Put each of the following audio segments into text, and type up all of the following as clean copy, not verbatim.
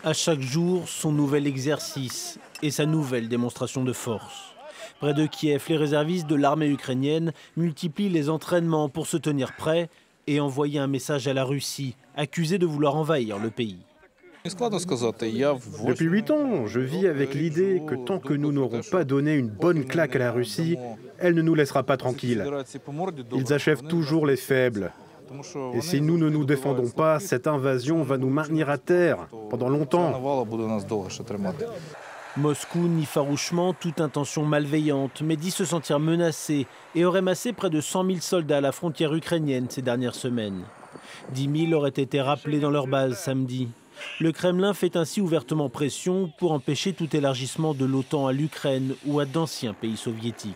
À chaque jour, son nouvel exercice et sa nouvelle démonstration de force. Près de Kiev, les réservistes de l'armée ukrainienne multiplient les entraînements pour se tenir prêts et envoyer un message à la Russie, accusée de vouloir envahir le pays. Depuis 8 ans, je vis avec l'idée que tant que nous n'aurons pas donné une bonne claque à la Russie, elle ne nous laissera pas tranquilles. Ils achèvent toujours les faibles. Et si nous ne nous défendons pas, cette invasion va nous maintenir à terre pendant longtemps. Moscou nie farouchement toute intention malveillante, mais dit se sentir menacé et aurait massé près de 100 000 soldats à la frontière ukrainienne ces dernières semaines. 10 000 auraient été rappelés dans leur base samedi. Le Kremlin fait ainsi ouvertement pression pour empêcher tout élargissement de l'OTAN à l'Ukraine ou à d'anciens pays soviétiques.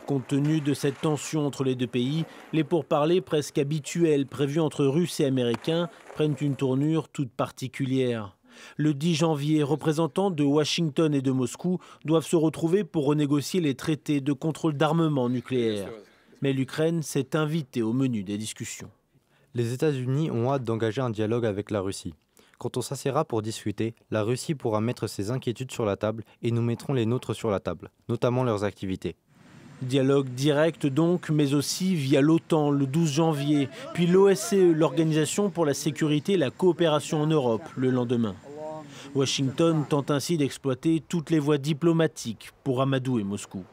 Compte tenu de cette tension entre les deux pays, les pourparlers presque habituels prévus entre Russes et Américains prennent une tournure toute particulière. Le 10 janvier, représentants de Washington et de Moscou doivent se retrouver pour renégocier les traités de contrôle d'armement nucléaire. Mais l'Ukraine s'est invitée au menu des discussions. Les États-Unis ont hâte d'engager un dialogue avec la Russie. Quand on s'assiera pour discuter, la Russie pourra mettre ses inquiétudes sur la table et nous mettrons les nôtres sur la table, notamment leurs activités. Dialogue direct donc, mais aussi via l'OTAN le 12 janvier, puis l'OSCE, l'Organisation pour la sécurité et la coopération en Europe, le lendemain. Washington tente ainsi d'exploiter toutes les voies diplomatiques pour amadouer Moscou.